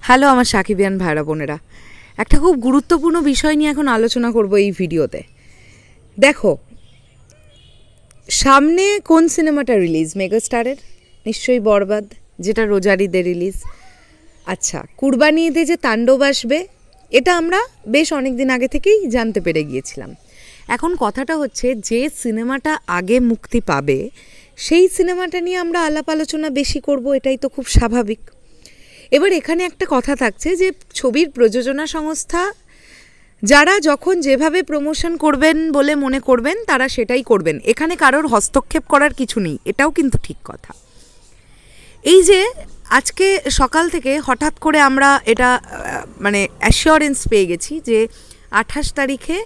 Hello আমার সাকিবিয়ান ভাইরা বোনেরা, একটা খুব গুরুত্বপূর্ণ বিষয় নিয়ে এখন আলোচনা করব এই ভিডিওতে। দেখো, সামনে কোন সিনেমাটা রিলিজ? মেগাস্টারের নিশ্চয়ই বরবাদ, যেটা রোজার ঈদে রিলিজ। আচ্ছা, কুরবানি ঈদে যে তাণ্ডব আসবে এটা আমরা বেশ অনেক দিন আগে থেকেই জানতে পেরে গিয়েছিলাম। এখন কথাটা হচ্ছে, যে সিনেমাটা আগে মুক্তি পাবে সেই সিনেমাটা নিয়ে আমরা আলাপ আলোচনা বেশি করব, এটাই তো খুব স্বাভাবিক। এবার এখানে একটা কথা থাকছে যে ছবির প্রযোজনা সংস্থা যারা যখন যেভাবে প্রমোশন করবেন বলে মনে করবেন তারা সেটাই করবেন, এখানে কারোর হস্তক্ষেপ করার কিছু নেই, এটাও কিন্তু ঠিক কথা। এই যে আজকে সকাল থেকে হঠাৎ করে আমরা এটা অ্যাসিওরেন্স পেয়ে গেছি যে 28 তারিখে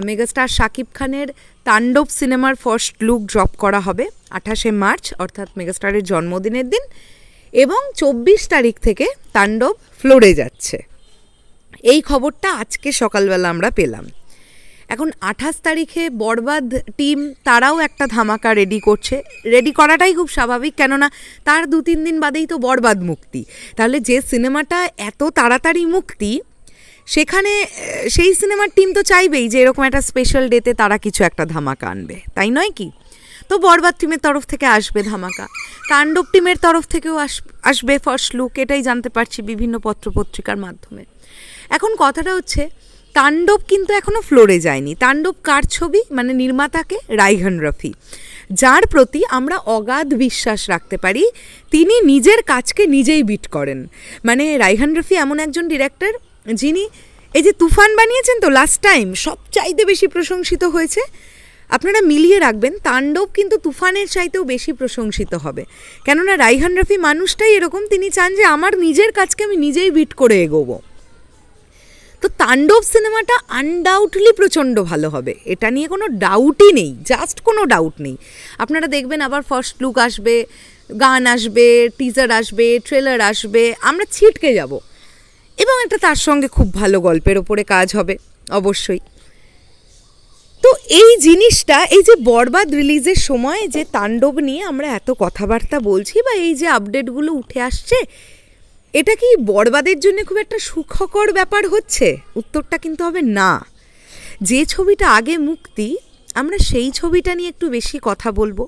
মেগাস্টার শাকিব খানের তাণ্ডব সিনেমার ফার্স্ট লুক ড্রপ করা হবে 28শে মার্চ, অর্থাৎ মেগাস্টারের জন্মদিনের দিন, এবং 24 তারিখ থেকে তাণ্ডব ফ্লোরে যাচ্ছে। এই খবরটা আজকে সকালবেলা আমরা পেলাম। এখন 28 তারিখে বরবাদ টিম তারাও একটা ধামাকা রেডি করাটাই খুব স্বাভাবিক, কেননা তার 2-3 দিন বাদেই তো বরবাদ মুক্তি। তাহলে যে সিনেমাটা এত তাড়াতাড়ি মুক্তি, সেখানে সেই সিনেমার টিম তো চাইবেই যে এরকম একটা স্পেশাল ডেতে তারা কিছু একটা ধামাকা আনবে, তাই নয় কি? তো বরবাদ টিমের তরফ থেকে আসবে ধামাকা, তাণ্ডব টিমের তরফ থেকেও আসবে ফার্স্ট লুক, এটাই জানতে পারছি বিভিন্ন পত্রপত্রিকার মাধ্যমে। এখন কথাটা হচ্ছে, তাণ্ডব কিন্তু এখনও ফ্লোরে যায়নি। তাণ্ডব কার ছবি? নির্মাতাকে রায়হান রফি, যার প্রতি আমরা অগাধ বিশ্বাস রাখতে পারি। তিনি নিজের কাজকে নিজেই বিট করেন। রায়হান রফি এমন একজন ডিরেক্টর যিনি এই যে তুফান বানিয়েছেন, তো লাস্ট টাইম সবচাইতে বেশি প্রশংসিত হয়েছে। আপনারা মিলিয়ে রাখবেন, তাণ্ডব কিন্তু তুফানের চাইতেও বেশি প্রশংসিত হবে, কেননা রায়হান রফি মানুষটাই এরকম, তিনি চান যে আমার নিজের কাজকে আমি নিজেই বিট করে এগোবো। তো তাণ্ডব সিনেমাটা আনডাউটলি প্রচণ্ড ভালো হবে, এটা নিয়ে কোনো ডাউটই নেই, জাস্ট কোনো ডাউট নেই। আপনারা দেখবেন আবার ফার্স্ট লুক আসবে, গান আসবে, টিজার আসবে, ট্রেলার আসবে, আমরা ছিটকে যাব, এবং একটা তার সঙ্গে খুব ভালো গল্পের ওপরে কাজ হবে অবশ্যই। তো এই জিনিসটা, এই যে বরবাদ রিলিজের সময় যে তাণ্ডব নিয়ে আমরা এত কথাবার্তা বলছি বা এই যে আপডেটগুলো উঠে আসছে, এটা কি বরবাদের জন্য খুব একটা সুখকর ব্যাপার হচ্ছে? উত্তরটা কিন্তু হবে না। যে ছবিটা আগে মুক্তি, আমরা সেই ছবিটা নিয়ে একটু বেশি কথা বলবো,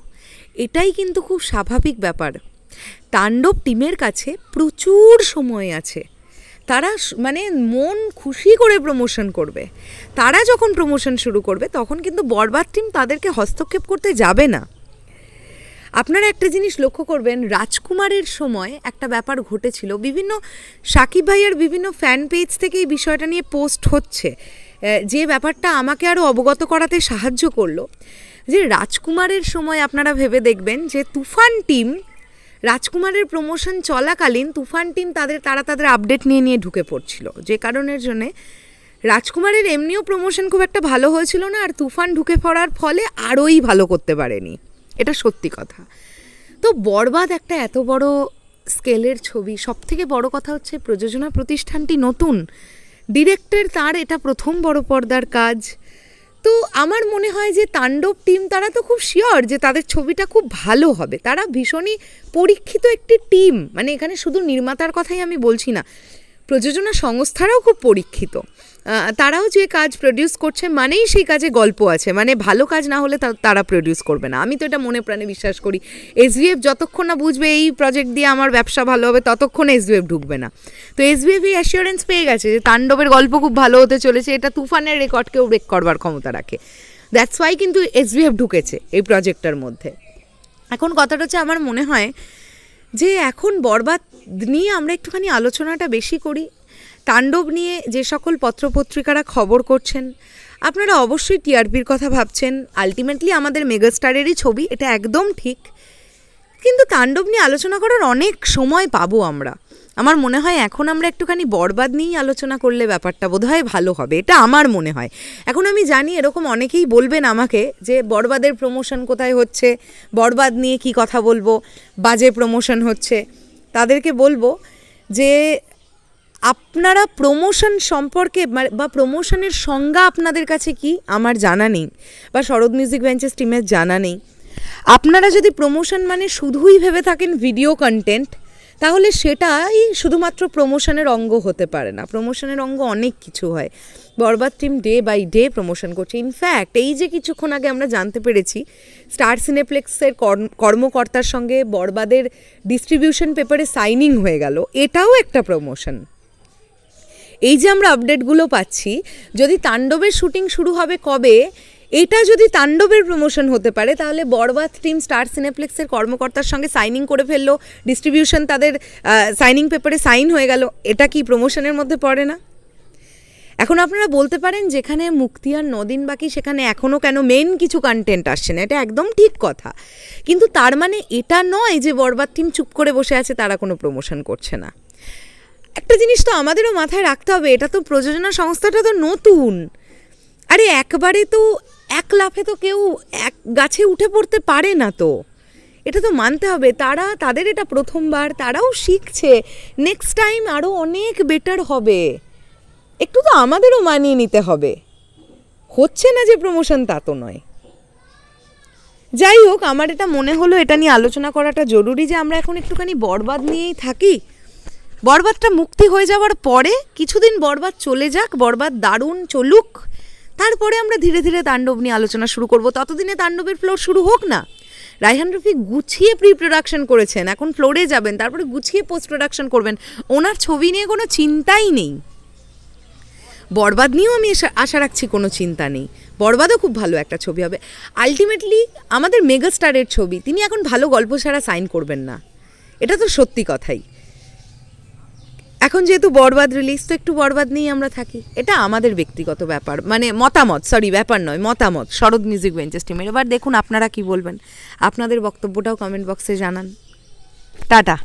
এটাই কিন্তু খুব স্বাভাবিক ব্যাপার। তাণ্ডব টিমের কাছে প্রচুর সময় আছে, তারা মন খুশি করে প্রমোশন করবে। তারা যখন প্রমোশন শুরু করবে তখন কিন্তু বরবাদ টিম তাদেরকে হস্তক্ষেপ করতে যাবে না। আপনারা একটা জিনিস লক্ষ্য করবেন, রাজকুমারের সময় একটা ব্যাপার ঘটেছিল, বিভিন্ন সাকিব ভাইয়ার বিভিন্ন ফ্যান পেজ থেকে এই বিষয়টা নিয়ে পোস্ট হচ্ছে, যে ব্যাপারটা আমাকে আরও অবগত করাতে সাহায্য করলো। যে রাজকুমারের সময় আপনারা ভেবে দেখবেন যে তুফান টিম, রাজকুমারের প্রমোশন চলাকালীন তুফান টিম তারা তাদের আপডেট নিয়ে ঢুকে পড়ছিল, যে কারণের জন্যে রাজকুমারের এমনিও প্রমোশন খুব একটা ভালো হয়েছিল না, আর তুফান ঢুকে পড়ার ফলে আরোই ভালো করতে পারেনি, এটা সত্যি কথা। তো বরবাদ একটা এত বড় স্কেলের ছবি, সবথেকে বড় কথা হচ্ছে প্রযোজনা প্রতিষ্ঠানটি নতুন, ডিরেক্টর তার এটা প্রথম বড় পর্দার কাজ। তো আমার মনে হয় যে তাণ্ডব টিম তারা তো খুব শিওর যে তাদের ছবিটা খুব ভালো হবে, তারা ভীষণই পরীক্ষিত একটি টিম। এখানে শুধু নির্মাতার কথাই আমি বলছি না, প্রযোজনা সংস্থারাও খুব পরীক্ষিত, তারাও যে কাজ প্রডিউস করছে মানেই সেই কাজে গল্প আছে, ভালো কাজ না হলে তারা প্রডিউস করবে না। আমি তো এটা মনে প্রাণে বিশ্বাস করি। এসভিএফ যতক্ষণ না বুঝবে এই প্রজেক্ট দিয়ে আমার ব্যবসা ভালো হবে, ততক্ষণ এসভিএফ ঢুকবে না। তো এসভিএফ এই অ্যাসিওরেন্স পেয়ে গেছে যে তাণ্ডবের গল্প খুব ভালো হতে চলেছে, এটা তুফানের রেকর্ডকেও ব্রেক করবার ক্ষমতা রাখে। দ্যাটস ওয়াই কিন্তু এসভিএফ ঢুকেছে এই প্রজেক্টটার মধ্যে। এখন কথাটা হচ্ছে, আমার মনে হয় যে এখন বরবাদ নিয়ে আমরা একটুখানি আলোচনাটা বেশি করি। তাণ্ডব নিয়ে যে সকল পত্রপত্রিকারা খবর করছেন, আপনারা অবশ্যই টিআরপির কথা ভাবছেন, আলটিমেটলি আমাদের মেগাস্টারেরই ছবি, এটা একদম ঠিক। কিন্তু তাণ্ডব নিয়ে আলোচনা করার অনেক সময় পাবো আমরা। আমার মনে হয় এখন আমরা একটুখানি বরবাদ নিয়েই আলোচনা করলে ব্যাপারটা বোধহয় ভালো হবে, এটা আমার মনে হয়। এখন আমি জানি এরকম অনেকেই বলবেন আমাকে যে বরবাদের প্রমোশন কোথায় হচ্ছে, বরবাদ নিয়ে কি কথা বলবো, বাজে প্রমোশন হচ্ছে। তাদেরকে বলবো যে আপনারা প্রমোশন সম্পর্কে বা প্রমোশনের সংজ্ঞা আপনাদের কাছে কি আমার জানা নেই, বা শরৎ মিউজিক বেঞ্চেস টিমের জানা নেই। আপনারা যদি প্রমোশন শুধুই ভেবে থাকেন ভিডিও কন্টেন্ট, তাহলে সেটাই শুধুমাত্র প্রমোশনের অঙ্গ হতে পারে না। প্রমোশনের অঙ্গ অনেক কিছু হয়। বরবাদ team day by day promotion করছে। ইনফ্যাক্ট এই যে কিছুক্ষণ আগে আমরা জানতে পেরেছি স্টার সিনেপ্লেক্সের কর্মকর্তার সঙ্গে বরবাদের ডিস্ট্রিবিউশন পেপারে সাইনিং হয়ে গেল, এটাও একটা প্রমোশন। এই যে আমরা আপডেটগুলো পাচ্ছি, যদি তাণ্ডবের শুটিং শুরু হবে কবে, এটা যদি তাণ্ডবের প্রমোশন হতে পারে, তাহলে বরবাদ টিম স্টার সিনেপ্লেক্সের কর্মকর্তার সঙ্গে সাইনিং করে ফেললো, ডিস্ট্রিবিউশন তাদের সাইনিং পেপারে সাইন হয়ে গেল, এটা কি প্রমোশনের মধ্যে পড়ে না? এখন আপনারা বলতে পারেন যেখানে মুক্তি আর 9 দিন বাকি সেখানে এখনও কেন মেন কিছু কন্টেন্ট আসছে না, এটা একদম ঠিক কথা। কিন্তু তার মানে এটা নয় যে বরবাদ টিম চুপ করে বসে আছে, তারা কোনো প্রমোশন করছে না। একটা জিনিস তো আমাদেরও মাথায় রাখতে হবে, এটা তো প্রযোজনা সংস্থাটা তো নতুন। আরে একবারে তো এক লাফে তো কেউ এক গাছে উঠে পড়তে পারে না, তো এটা তো মানতে হবে। তাদের এটা প্রথমবার, তারাও শিখছে, নেক্সট টাইম আরও অনেক বেটার হবে। একটু তো আমাদেরও মানিয়ে নিতে হবে। হচ্ছে না যে প্রমোশন, তা তো নয়। যাই হোক, আমার এটা মনে হলো এটা নিয়ে আলোচনা করাটা জরুরি যে আমরা এখন একটুখানি বরবাদ নিয়েই থাকি। বরবাদটা মুক্তি হয়ে যাওয়ার পরে কিছুদিন বরবাদ চলে যাক, বরবাদ দারুণ চলুক, তারপরে আমরা ধীরে ধীরে তাণ্ডব নিয়ে আলোচনা শুরু করব। ততদিনে তাণ্ডবের ফ্লোর শুরু হোক না। রায়হান রফি গুছিয়ে প্রি প্রোডাকশন করেছেন, এখন ফ্লোরে যাবেন, তারপরে গুছিয়ে পোস্ট প্রোডাকশন করবেন। ওনার ছবি নিয়ে কোনো চিন্তাই নেই। বরবাদ নিয়েও আমি আশা রাখছি, কোনো চিন্তা নেই। বরবাদও খুব ভালো একটা ছবি হবে। আলটিমেটলি আমাদের মেগাস্টারের ছবি, তিনি এখন ভালো গল্প ছাড়া সাইন করবেন না, এটা তো সত্যি কথাই। এখন যেহেতু বরবাদ রিলিজ, তো একটু বরবাদ নিয়েই আমরা থাকি, এটা আমাদের ব্যক্তিগত ব্যাপার, মানে মতামত, ব্যাপার নয়, মতামত শরৎ মিউজিক বেঞ্চেস টিমের। এবার দেখুন আপনারা কি বলবেন, আপনাদের বক্তব্যটাও কমেন্ট বক্সে জানান। টাটা।